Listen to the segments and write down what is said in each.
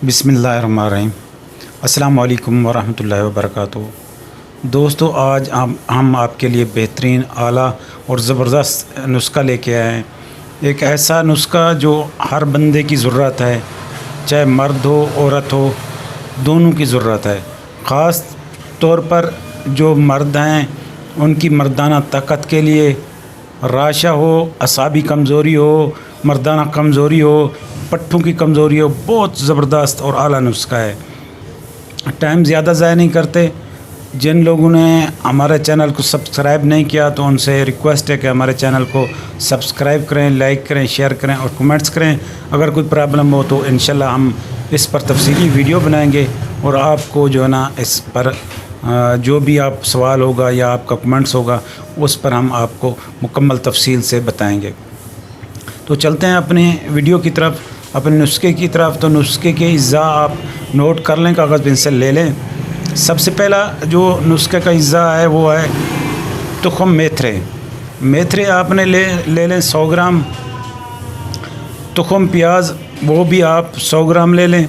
बिस्मिल्लाहिर्रहमानिर्रहीम। अस्सलाम वालेकुम वरहमतुल्लाहि वबरकातुहू। दोस्तों, आज हम आपके लिए बेहतरीन आला और ज़बरदस्त नुस्खा लेके आए हैं। एक ऐसा नुस्खा जो हर बंदे की ज़रूरत है, चाहे मर्द हो औरत हो, दोनों की ज़रूरत है। ख़ास तौर पर जो मर्द हैं उनकी मर्दाना ताकत के लिए, राशा हो, असाबी कमज़ोरी हो, मर्दाना कमज़ोरी हो, पट्ठों की कमज़ोरी हो, बहुत ज़बरदस्त और आला नुस्खा है। टाइम ज़्यादा ज़ाया नहीं करते। जिन लोगों ने हमारे चैनल को सब्सक्राइब नहीं किया तो उनसे रिक्वेस्ट है कि हमारे चैनल को सब्सक्राइब करें, लाइक करें, शेयर करें और कमेंट्स करें। अगर कोई प्रॉब्लम हो तो इंशाल्लाह हम इस पर तफसीली वीडियो बनाएंगे और आपको जो है ना इस पर जो भी आप सवाल होगा या आपका कमेंट्स होगा उस पर हम आपको मुकम्मल तफसील से बताएंगे। तो चलते हैं अपने वीडियो की तरफ, अपने नुस्खे की तरफ। तो नुस्खे के अज्जा आप नोट कर लें, कागज़ पेंसिल ले लें। सबसे पहला जो नुस्खे का अज्जा है वो है तुख़म मेथरे। मेथरे आपने ले लें 100 ग्राम। तुख़म प्याज वो भी आप 100 ग्राम ले लें।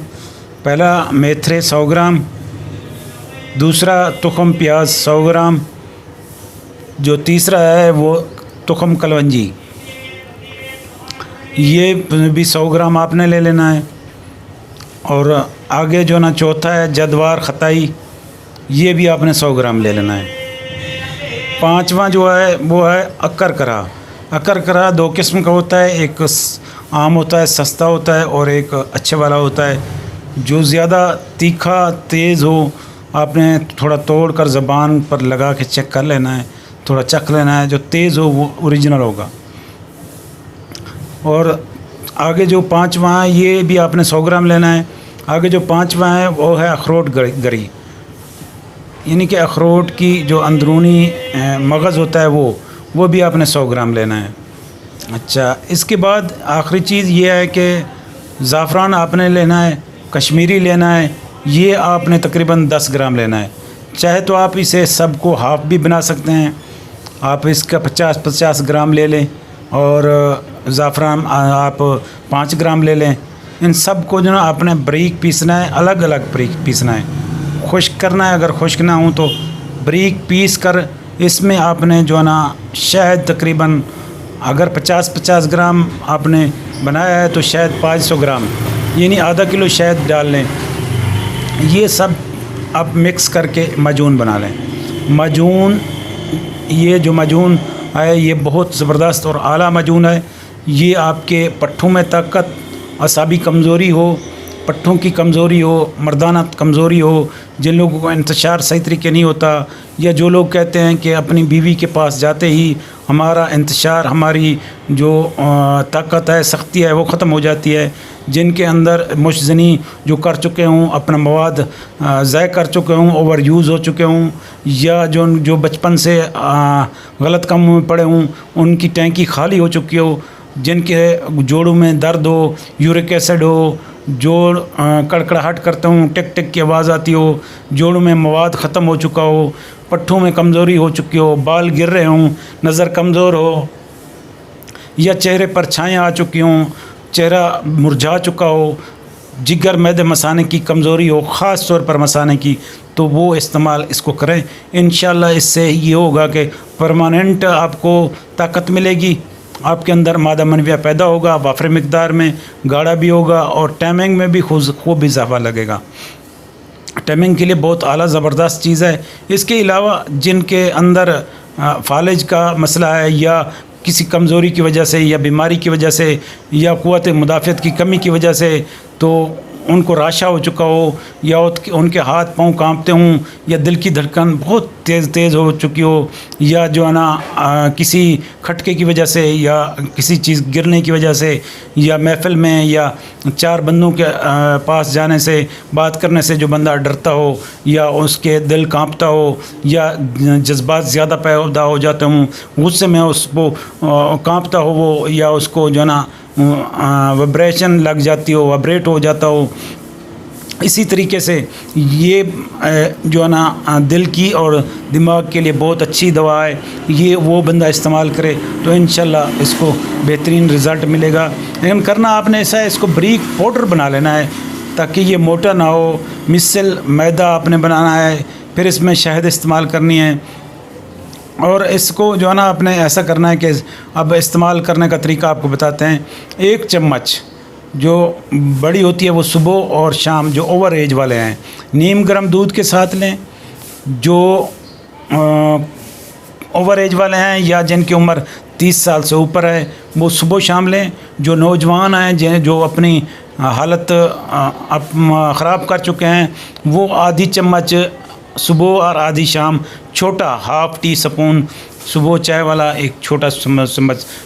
पहला मेथरे 100 ग्राम, दूसरा तुख़म प्याज 100 ग्राम, जो तीसरा है वो तुख़म कलवंजी, ये भी 100 ग्राम आपने ले लेना है। और आगे जो ना चौथा है जदवार खताई, ये भी आपने 100 ग्राम ले लेना है। पांचवा जो है वो है अक्कर करा। अक्कर करा 2 किस्म का होता है, एक आम होता है, सस्ता होता है, और एक अच्छे वाला होता है। जो ज़्यादा तीखा तेज़ हो आपने थोड़ा तोड़ कर ज़बान पर लगा के चेक कर लेना है, थोड़ा चख लेना है। जो तेज़ हो वो ओरिजिनल होगा। और आगे जो पांचवा है ये भी आपने 100 ग्राम लेना है। आगे जो पांचवा है वो है अखरोट गरी, यानी कि अखरोट की जो अंदरूनी मगज़ होता है वो भी आपने 100 ग्राम लेना है। अच्छा, इसके बाद आखिरी चीज़ ये है कि ज़ाफ़रान आपने लेना है, कश्मीरी लेना है, ये आपने तकरीबन 10 ग्राम लेना है। चाहे तो आप इसे सबको हाफ़ भी बना सकते हैं, आप इसका 50-50 ग्राम ले लें, और ज़ाफ़रान आप 5 ग्राम ले लें। इन सब को जो ना आपने बारीक पीसना है, अलग अलग बारीक पीसना है, खुश्क करना है। अगर खुश्क ना हो तो बारीक पीस कर इसमें आपने जो है ना शहद तकरीबन, अगर 50-50 ग्राम आपने बनाया है तो शहद 500 ग्राम, यानी आधा किलो शहद डाल लें। ये सब आप मिक्स करके मजून बना लें। मजून, ये जो मजून है ये बहुत ज़बरदस्त और आला मजून है। ये आपके पट्ठों में ताकत, असाबी कमज़ोरी हो, पट्ठों की कमज़ोरी हो, मर्दाना कमज़ोरी हो, जिन लोगों को इंतशार सही तरीके नहीं होता, या जो लोग कहते हैं कि अपनी बीवी के पास जाते ही हमारा इंतशार, हमारी जो ताकत है, सख्ती है, वो ख़त्म हो जाती है, जिनके अंदर मुशजनी जो कर चुके हों, अपना मवाद ज़ाय कर चुके हों, ओवर यूज़ हो चुके हों, या जो बचपन से गलत कामों में पड़े हों, उनकी टैंकी खाली हो चुकी हो, जिनके जोड़ों में दर्द हो, यूरिक एसिड हो, जोड़ कड़कड़ाहट करते हों, टिक टिक की आवाज़ आती हो, जोड़ों में मवाद ख़त्म हो चुका हो, पट्ठों में कमज़ोरी हो चुकी हो, बाल गिर रहे हों, नज़र कमज़ोर हो, या चेहरे पर छाएँ आ चुकी हों, चेहरा मुरझा चुका हो, जिगर मैदे मसाने की कमज़ोरी हो, ख़ास तौर पर मसाने की, तो वो इस्तेमाल इसको करें। इंशाल्लाह इससे ये होगा कि परमानेंट आपको ताकत मिलेगी, आपके अंदर मादा मनविया पैदा होगा, वाफर मिकदार में, गाढ़ा भी होगा, और टाइमिंग में भी खूब इजाफा लगेगा। टाइमिंग के लिए बहुत आला ज़बरदस्त चीज़ है। इसके अलावा जिनके अंदर फालिज का मसला है, या किसी कमज़ोरी की वजह से, या बीमारी की वजह से, या क़ुव्वत मुदाफ़ियत की कमी की वजह से, तो उनको राशा हो चुका हो, या उनके हाथ पाँव कांपते हों, या दिल की धड़कन बहुत तेज़ हो चुकी हो, या जो है ना किसी खटके की वजह से, या किसी चीज़ गिरने की वजह से, या महफ़िल में या 4 बंदों के पास जाने से, बात करने से जो बंदा डरता हो, या उसके दिल कांपता हो, या जज्बात ज़्यादा पैदा हो जाते हों, गुस्से में उसको कांपता हो वो, या उसको जो है ना वाइब्रेशन लग जाती हो, वाइब्रेट हो जाता हो, इसी तरीके से ये जो है ना दिल की और दिमाग के लिए बहुत अच्छी दवा है। ये वो बंदा इस्तेमाल करे तो इंशाल्लाह इसको बेहतरीन रिज़ल्ट मिलेगा। लेकिन करना आपने ऐसा है, इसको बारीक पाउडर बना लेना है। ताकि ये मोटा ना हो। मिसल मैदा आपने बनाना है, फिर इसमें शहद इस्तेमाल करनी है और इसको जो है ना आपने ऐसा करना है कि अब इस्तेमाल करने का तरीका आपको बताते हैं। 1 चम्मच जो बड़ी होती है वो सुबह और शाम जो ओवर एज वाले हैं नीम गर्म दूध के साथ लें। जो ओवर एज वाले हैं या जिनकी उम्र 30 साल से ऊपर है वो सुबह शाम लें। जो नौजवान हैं जो अपनी हालत ख़राब कर चुके हैं वो आधी चम्मच सुबह और आधी शाम, छोटा हाफ़ टी स्पून सुबह चाय वाला एक छोटा चम्मच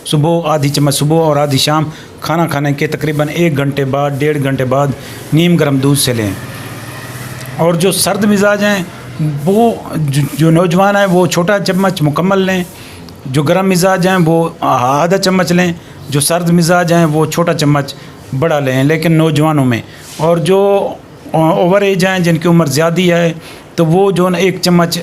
सुबह, आधी चम्मच सुबह और आधी शाम खाना खाने के तकरीबन 1 घंटे बाद 1.5 घंटे बाद नीम गर्म दूध से लें। और जो सर्द मिजाज हैं वो जो नौजवान हैं वो छोटा चम्मच मुकम्मल लें। जो गर्म मिजाज हैं वो आधा चम्मच लें। जो सर्द मिजाज हैं वो छोटा चम्मच बड़ा लें, लेकिन नौजवानों में। और जो ओवर एज हैं जिनकी उम्र ज़्यादा है तो वो जो 1 चम्मच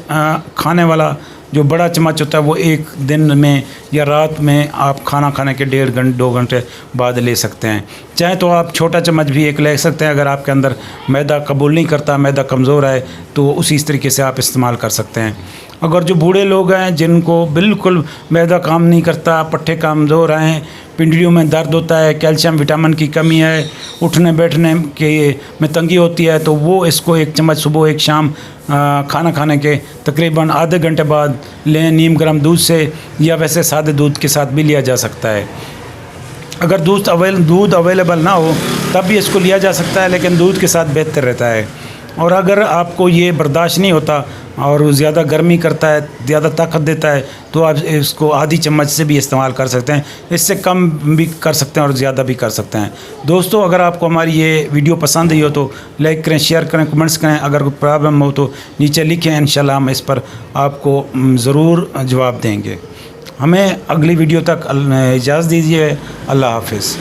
खाने वाला जो बड़ा चम्मच होता है वो 1 दिन में या रात में आप खाना खाने के 1.5 घंटे 2 घंटे बाद ले सकते हैं। चाहे तो आप छोटा चम्मच भी 1 ले सकते हैं। अगर आपके अंदर मैदा कबूल नहीं करता, मैदा कमज़ोर है, तो उसी तरीके से आप इस्तेमाल कर सकते हैं। अगर जो बूढ़े लोग हैं जिनको बिल्कुल मैदा काम नहीं करता, पट्ठे कमज़ोर हैं, पिंडलियों में दर्द होता है, कैल्शियम विटामिन की कमी है, उठने बैठने के में तंगी होती है, तो वो इसको 1 चम्मच सुबह 1 शाम खाना खाने के तकरीबन आधे घंटे बाद लें नीम गर्म दूध से, या वैसे सादे दूध के साथ भी लिया जा सकता है। अगर दूध अवेलेबल ना हो तब भी इसको लिया जा सकता है, लेकिन दूध के साथ बेहतर रहता है। और अगर आपको ये बर्दाश्त नहीं होता और ज़्यादा गर्मी करता है, ज़्यादा ताकत देता है, तो आप इसको आधी चम्मच से भी इस्तेमाल कर सकते हैं। इससे कम भी कर सकते हैं और ज़्यादा भी कर सकते हैं। दोस्तों, अगर आपको हमारी ये वीडियो पसंद आई हो तो लाइक करें, शेयर करें, कमेंट्स करें। अगर कोई प्रॉब्लम हो तो नीचे लिखें, इंशाल्लाह हम इस पर आपको ज़रूर जवाब देंगे। हमें अगली वीडियो तक इजाज़त दीजिए। अल्लाह हाफ़िज़।